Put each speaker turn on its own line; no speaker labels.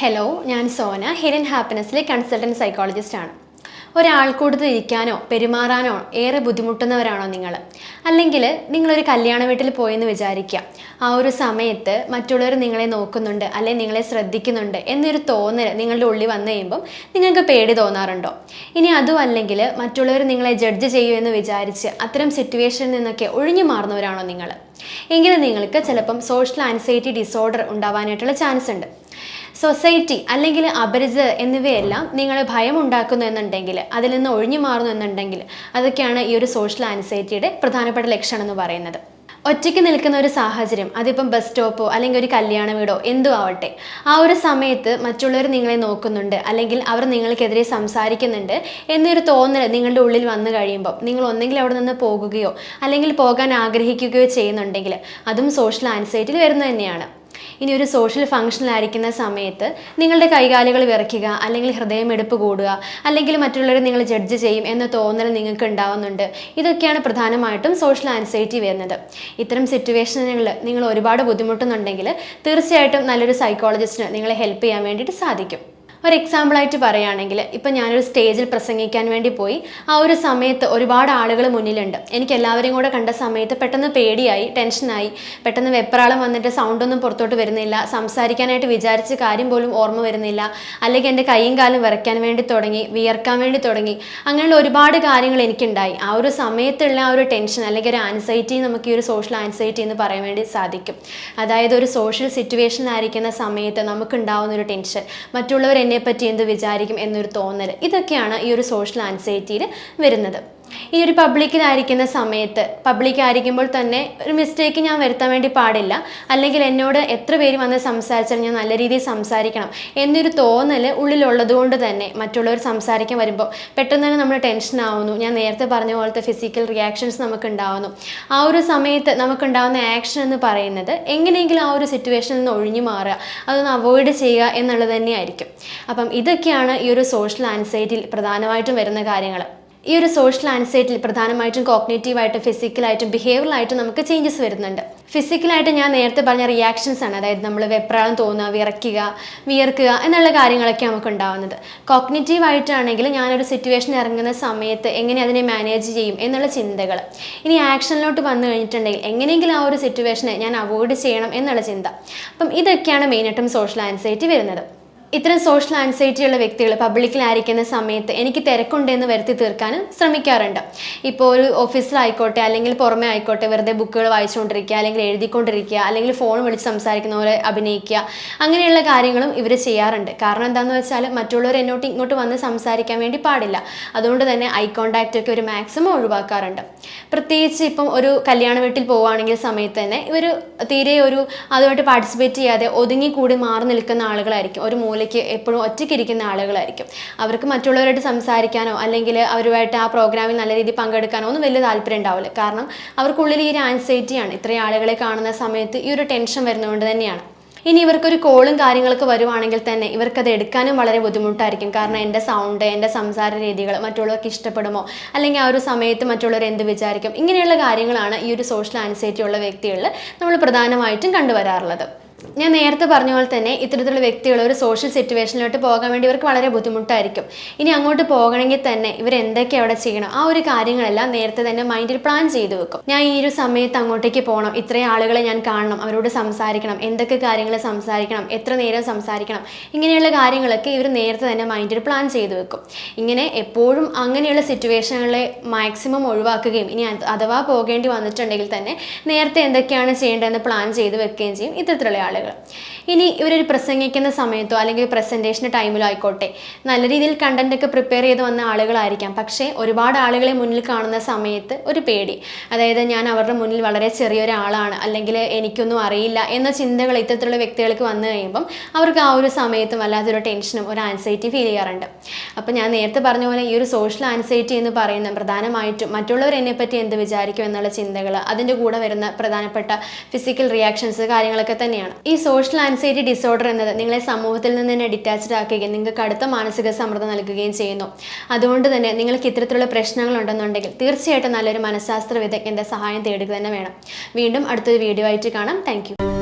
Hello, ഞാൻ Sona, hidden ഹാപ്പിനെസ്സിലെ consultant സൈക്കോളജിസ്റ്റാണ്. ഒരാൾക്കൂടുതൽ ഇരിക്കാനോ പെരുമാറാനോ ഏറെ ബുദ്ധിമുട്ടുന്നവരാണോ നിങ്ങൾ? അല്ലെങ്കിൽ നിങ്ങളൊരു കല്യാണ വീട്ടിൽ പോയെന്ന് വിചാരിക്കുക. ആ ഒരു സമയത്ത് മറ്റുള്ളവർ നിങ്ങളെ നോക്കുന്നുണ്ട് അല്ലെങ്കിൽ നിങ്ങളെ ശ്രദ്ധിക്കുന്നുണ്ട് എന്നൊരു തോന്നൽ നിങ്ങളുടെ ഉള്ളിൽ വന്നു കഴിയുമ്പം നിങ്ങൾക്ക് പേടി തോന്നാറുണ്ടോ? ഇനി അതും അല്ലെങ്കിൽ മറ്റുള്ളവർ നിങ്ങളെ ജഡ്ജ് ചെയ്യുമെന്ന് വിചാരിച്ച് അത്തരം സിറ്റുവേഷനിൽ നിന്നൊക്കെ ഒഴിഞ്ഞു മാറുന്നവരാണോ നിങ്ങൾ? എങ്കിൽ നിങ്ങൾക്ക് ചിലപ്പം സോഷ്യൽ ആൻസൈറ്റി ഡിസോർഡർ ഉണ്ടാവാനായിട്ടുള്ള ചാൻസ് ഉണ്ട്. സൊസൈറ്റി അല്ലെങ്കിൽ അപരിചിതർ എന്നിവയെല്ലാം നിങ്ങളെ ഭയം ഉണ്ടാക്കുന്നു എന്നുണ്ടെങ്കിൽ, അതിൽ നിന്ന് ഒഴിഞ്ഞു മാറുന്നു എന്നുണ്ടെങ്കിൽ, അതൊക്കെയാണ് ഈ ഒരു സോഷ്യൽ ആൻസൈറ്റിയുടെ പ്രധാനപ്പെട്ട ലക്ഷണം എന്ന് പറയുന്നത്. ഒറ്റയ്ക്ക് നിൽക്കുന്ന ഒരു സാഹചര്യം, അതിപ്പം ബസ് സ്റ്റോപ്പോ അല്ലെങ്കിൽ ഒരു കല്യാണ വീടോ എന്തോ ആവട്ടെ, ആ ഒരു സമയത്ത് മറ്റുള്ളവർ നിങ്ങളെ നോക്കുന്നുണ്ട് അല്ലെങ്കിൽ അവർ നിങ്ങൾക്കെതിരെ സംസാരിക്കുന്നുണ്ട് എന്നൊരു തോന്നൽ നിങ്ങളുടെ ഉള്ളിൽ വന്നു കഴിയുമ്പോൾ നിങ്ങൾ ഒന്നെങ്കിൽ അവിടെ നിന്ന് പോകുകയോ അല്ലെങ്കിൽ പോകാൻ ആഗ്രഹിക്കുകയോ ചെയ്യുന്നുണ്ടെങ്കിൽ അതും സോഷ്യൽ ആൻസൈറ്റിയിൽ വരുന്നത് തന്നെയാണ്. ഇനി ഒരു സോഷ്യൽ ഫംഗ്ഷനിലായിരിക്കുന്ന സമയത്ത് നിങ്ങളുടെ കൈകാലുകൾ വിറയ്ക്കുക അല്ലെങ്കിൽ ഹൃദയമെടുപ്പ് കൂടുക അല്ലെങ്കിൽ മറ്റുള്ളവരെ നിങ്ങൾ ജഡ്ജ് ചെയ്യും എന്ന തോന്നൽ നിങ്ങൾക്ക് ഉണ്ടാവുന്നുണ്ട്. ഇതൊക്കെയാണ് പ്രധാനമായിട്ടും സോഷ്യൽ ആൻസൈറ്റി വരുന്നത്. ഇത്തരം സിറ്റുവേഷനുകളിൽ നിങ്ങൾ ഒരുപാട് ബുദ്ധിമുട്ടുന്നുണ്ടെങ്കിൽ തീർച്ചയായിട്ടും നല്ലൊരു സൈക്കോളജിസ്റ്റിന് നിങ്ങളെ ഹെൽപ്പ് ചെയ്യാൻ വേണ്ടിയിട്ട് സാധിക്കും. ഒരു എക്സാമ്പിളായിട്ട് പറയുകയാണെങ്കിൽ, ഇപ്പം ഞാനൊരു സ്റ്റേജിൽ പ്രസംഗിക്കാൻ വേണ്ടി പോയി. ആ ഒരു സമയത്ത് ഒരുപാട് ആളുകൾ മുന്നിലുണ്ട്. എനിക്ക് എല്ലാവരെയും കൂടെ കണ്ട സമയത്ത് പെട്ടെന്ന് പേടിയായി, ടെൻഷനായി, പെട്ടെന്ന് വെപ്രാളം വന്നിട്ട് സൗണ്ടൊന്നും പുറത്തോട്ട് വരുന്നില്ല, സംസാരിക്കാനായിട്ട് വിചാരിച്ച കാര്യം പോലും ഓർമ്മ വരുന്നില്ല, അല്ലെങ്കിൽ എൻ്റെ കൈയും കാലും വിറയ്ക്കാൻ വേണ്ടി തുടങ്ങി, വിയർക്കാൻ വേണ്ടി തുടങ്ങി. അങ്ങനെയുള്ള ഒരുപാട് കാര്യങ്ങൾ എനിക്കുണ്ടായി. ആ ഒരു സമയത്തുള്ള ആ ഒരു ടെൻഷൻ അല്ലെങ്കിൽ ഒരു ആൻസൈറ്റി, നമുക്ക് ഈ ഒരു സോഷ്യൽ ആൻസൈറ്റി എന്ന് പറയാൻ വേണ്ടി സാധിക്കും. അതായത് ഒരു സോഷ്യൽ സിറ്റുവേഷനിലായിരിക്കുന്ന സമയത്ത് നമുക്കുണ്ടാവുന്ന ഒരു ടെൻഷൻ, മറ്റുള്ളവർ എന്നെപ്പറ്റി എന്ത് വിചാരിക്കും എന്നൊരു തോന്നൽ, ഇതൊക്കെയാണ് ഈ ഒരു സോഷ്യൽ ആൻസൈറ്റിയിൽ വരുന്നത്. ഈ ഒരു പബ്ലിക്കിലായിരിക്കുന്ന സമയത്ത്, പബ്ലിക്കായിരിക്കുമ്പോൾ തന്നെ ഒരു മിസ്റ്റേക്ക് ഞാൻ വരുത്താൻ വേണ്ടി പാടില്ല, അല്ലെങ്കിൽ എന്നോട് എത്ര പേര് വന്ന് സംസാരിച്ചാലും ഞാൻ നല്ല രീതിയിൽ സംസാരിക്കണം എന്നൊരു തോന്നൽ ഉള്ളിലുള്ളത് കൊണ്ട് തന്നെ മറ്റുള്ളവർ സംസാരിക്കാൻ വരുമ്പോൾ പെട്ടെന്ന് തന്നെ നമ്മൾ ടെൻഷൻ ആവുന്നു. ഞാൻ നേരത്തെ പറഞ്ഞ പോലത്തെ ഫിസിക്കൽ റിയാക്ഷൻസ് നമുക്ക് ഉണ്ടാവുന്നു. ആ ഒരു സമയത്ത് നമുക്കുണ്ടാകുന്ന ആക്ഷൻ എന്ന് പറയുന്നത് എങ്ങനെയെങ്കിലും ആ ഒരു സിറ്റുവേഷനിൽ നിന്ന് ഒഴിഞ്ഞു മാറുക, അതൊന്ന് അവോയ്ഡ് ചെയ്യുക എന്നുള്ളത് തന്നെയായിരിക്കും. അപ്പം ഇതൊക്കെയാണ് ഈ ഒരു സോഷ്യൽ ആൻസൈറ്റിയിൽ പ്രധാനമായിട്ടും വരുന്ന കാര്യങ്ങൾ. ഈ ഒരു സോഷ്യൽ ആൻസൈറ്റിയിൽ പ്രധാനമായിട്ടും കോഗ്നിറ്റീവായിട്ടും ഫിസിക്കലായിട്ടും ബിഹേവിയറലായിട്ടും നമുക്ക് ചേഞ്ചസ് വരുന്നുണ്ട്. ഫിസിക്കലായിട്ട് ഞാൻ നേരത്തെ പറഞ്ഞ റിയാക്ഷൻസ് ആണ്, അതായത് നമ്മൾ വെപ്രാളം തോന്നുക, വിറയ്ക്കുക, വിയർക്കുക എന്നുള്ള കാര്യങ്ങളൊക്കെ നമുക്ക് ഉണ്ടാവുന്നത്. കോഗ്നിറ്റീവായിട്ടാണെങ്കിൽ ഞാനൊരു സിറ്റുവേഷൻ ഇറങ്ങുന്ന സമയത്ത് എങ്ങനെ അതിനെ മാനേജ് ചെയ്യും എന്നുള്ള ചിന്തകൾ. ഇനി ആക്ഷനിലോട്ട് വന്നു കഴിഞ്ഞിട്ടുണ്ടെങ്കിൽ എങ്ങനെയെങ്കിലും ആ ഒരു സിറ്റുവേഷനെ ഞാൻ അവോയ്ഡ് ചെയ്യണം എന്നുള്ള ചിന്ത. അപ്പം ഇതൊക്കെയാണ് മെയിനായിട്ടും സോഷ്യൽ ആൻസൈറ്റി വരുന്നത്. ഇത്തരം സോഷ്യൽ ആൻസൈറ്റി ഉള്ള വ്യക്തികൾ പബ്ലിക്കിലായിരിക്കുന്ന സമയത്ത് എനിക്ക് തിരക്കുണ്ടെന്ന് വരുത്തി തീർക്കാനും ശ്രമിക്കാറുണ്ട്. ഇപ്പോൾ ഒരു ഓഫീസിലായിക്കോട്ടെ അല്ലെങ്കിൽ പുറമെ ആയിക്കോട്ടെ, വെറുതെ ബുക്കുകൾ വായിച്ചുകൊണ്ടിരിക്കുക അല്ലെങ്കിൽ എഴുതിക്കൊണ്ടിരിക്കുക അല്ലെങ്കിൽ ഫോൺ വിളിച്ച് സംസാരിക്കുന്ന പോലെ അഭിനയിക്കുക, അങ്ങനെയുള്ള കാര്യങ്ങളും ഇവർ ചെയ്യാറുണ്ട്. കാരണം എന്താണെന്ന് വെച്ചാൽ മറ്റുള്ളവർ ഇങ്ങോട്ട് വന്ന് സംസാരിക്കാൻ വേണ്ടി പാടില്ല. അതുകൊണ്ട് തന്നെ ഐ കോണ്ടാക്റ്റ് ഒക്കെ ഒരു മാക്സിമം ഒഴിവാക്കാറുണ്ട്. പ്രത്യേകിച്ച് ഇപ്പം ഒരു കല്യാണ വീട്ടിൽ പോവുകയാണെങ്കിൽ സമയത്ത് തന്നെ ഇവർ തീരെ അതുമായിട്ട് പാർട്ടിസിപ്പേറ്റ് ചെയ്യാതെ ഒതുങ്ങിക്കൂടി മാറി നിൽക്കുന്ന ആളുകളായിരിക്കും. ഒരു എപ്പോഴും ഒറ്റയ്ക്കിരിക്കുന്ന ആളുകളായിരിക്കും. അവർക്ക് മറ്റുള്ളവരായിട്ട് സംസാരിക്കാനോ അല്ലെങ്കിൽ അവരുമായിട്ട് ആ പ്രോഗ്രാമിൽ നല്ല രീതിയിൽ പങ്കെടുക്കാനോ ഒന്നും വലിയ താല്പര്യം ഉണ്ടാവില്ല. കാരണം അവർക്കുള്ളിൽ ഈ ഒരു ആൻസൈറ്റിയാണ്. ഇത്രയും ആളുകളെ കാണുന്ന സമയത്ത് ഈ ഒരു ടെൻഷൻ വരുന്നതുകൊണ്ട് തന്നെയാണ്. ഇനി ഇവർക്കൊരു കോളും കാര്യങ്ങളൊക്കെ വരുവാണെങ്കിൽ തന്നെ ഇവർക്കത് എടുക്കാനും വളരെ ബുദ്ധിമുട്ടായിരിക്കും. കാരണം എൻ്റെ സൗണ്ട്, എൻ്റെ സംസാര രീതികൾ മറ്റുള്ളവർക്ക് ഇഷ്ടപ്പെടുമോ, അല്ലെങ്കിൽ ആ ഒരു സമയത്ത് മറ്റുള്ളവർ എന്ത് വിചാരിക്കും, ഇങ്ങനെയുള്ള കാര്യങ്ങളാണ് ഈ ഒരു സോഷ്യൽ ആൻസൈറ്റി ഉള്ള വ്യക്തികളിൽ നമ്മൾ പ്രധാനമായിട്ടും കണ്ടുവരാറുള്ളത്. ഞാൻ നേരത്തെ പറഞ്ഞ പോലെ തന്നെ ഇത്തരത്തിലുള്ള വ്യക്തികൾ ഒരു സോഷ്യൽ സിറ്റുവേഷനിലോട്ട് പോകാൻ വേണ്ടി ഇവർക്ക് വളരെ ബുദ്ധിമുട്ടായിരിക്കും. ഇനി അങ്ങോട്ട് പോകണമെങ്കിൽ തന്നെ ഇവർ എന്തൊക്കെ അവിടെ ചെയ്യണം, ആ ഒരു കാര്യങ്ങളെല്ലാം നേരത്തെ തന്നെ മൈൻഡിൽ പ്ലാൻ ചെയ്ത് വെക്കും. ഞാൻ ഈ ഒരു സമയത്ത് അങ്ങോട്ടേക്ക് പോകണം, ഇത്രയും ആളുകളെ ഞാൻ കാണണം, അവരോട് സംസാരിക്കണം, എന്തൊക്കെ കാര്യങ്ങൾ സംസാരിക്കണം, എത്ര നേരം സംസാരിക്കണം, ഇങ്ങനെയുള്ള കാര്യങ്ങളൊക്കെ ഇവർ നേരത്തെ തന്നെ മൈൻഡിൽ പ്ലാൻ ചെയ്ത് വെക്കും. ഇങ്ങനെ എപ്പോഴും അങ്ങനെയുള്ള സിറ്റുവേഷനുകളെ മാക്സിമം ഒഴിവാക്കുകയും ഇനി അഥവാ പോകേണ്ടി വന്നിട്ടുണ്ടെങ്കിൽ തന്നെ നേരത്തെ എന്തൊക്കെയാണ് ചെയ്യേണ്ടതെന്ന് പ്ലാൻ ചെയ്ത് വെക്കുകയും ചെയ്യും ഇത്തരത്തിലുള്ള ആളുകൾ. ഇനി ഇവരൊരു പ്രസംഗിക്കുന്ന സമയത്തോ അല്ലെങ്കിൽ പ്രസൻറ്റേഷൻ്റെ ടൈമിലോ ആയിക്കോട്ടെ നല്ല രീതിയിൽ കണ്ടന്റ് ഒക്കെ പ്രിപ്പയർ ചെയ്ത് വന്ന ആളുകളായിരിക്കാം. പക്ഷേ ഒരുപാട് ആളുകളെ മുന്നിൽ കാണുന്ന സമയത്ത് ഒരു പേടി, അതായത് ഞാൻ അവരുടെ മുന്നിൽ വളരെ ചെറിയൊരാളാണ് അല്ലെങ്കിൽ എനിക്കൊന്നും അറിയില്ല എന്ന ചിന്തകൾ ഇത്തരത്തിലുള്ള വ്യക്തികൾക്ക് വന്നു കഴിയുമ്പം അവർക്ക് ആ ഒരു സമയത്തും വല്ലാത്തൊരു ടെൻഷനും ഒരു ആൻസൈറ്റി ഫീൽ ചെയ്യാറുണ്ട്. അപ്പം ഞാൻ നേരത്തെ പറഞ്ഞ പോലെ ഈ ഒരു സോഷ്യൽ ആൻസൈറ്റി എന്ന് പറയുന്നത് പ്രധാനമായിട്ടും മറ്റുള്ളവർ എന്നെപ്പറ്റി എന്ത് വിചാരിക്കും എന്നുള്ള ചിന്തകൾ, അതിൻ്റെ കൂടെ വരുന്ന പ്രധാനപ്പെട്ട ഫിസിക്കൽ റിയാക്ഷൻസ് കാര്യങ്ങളൊക്കെ തന്നെയാണ്. ഈ സോഷ്യൽ ആൻസൈറ്റി ഡിസോർഡർ എന്നത് നിങ്ങളെ സമൂഹത്തിൽ നിന്ന് തന്നെ ഡിറ്റാച്ച്ഡ് ആക്കുകയും നിങ്ങൾക്ക് അടുത്ത മാനസിക സമ്മർദ്ദം നൽകുകയും ചെയ്യുന്നു. അതുകൊണ്ട് തന്നെ നിങ്ങൾക്ക് ഇത്തരത്തിലുള്ള പ്രശ്നങ്ങൾ ഉണ്ടെന്നുണ്ടെങ്കിൽ തീർച്ചയായിട്ടും നല്ലൊരു മനഃശാസ്ത്ര വിദഗ്ധൻ്റെ സഹായം തേടുക തന്നെ വേണം. വീണ്ടും അടുത്തൊരു വീഡിയോ ആയിട്ട് കാണാം. Thank you.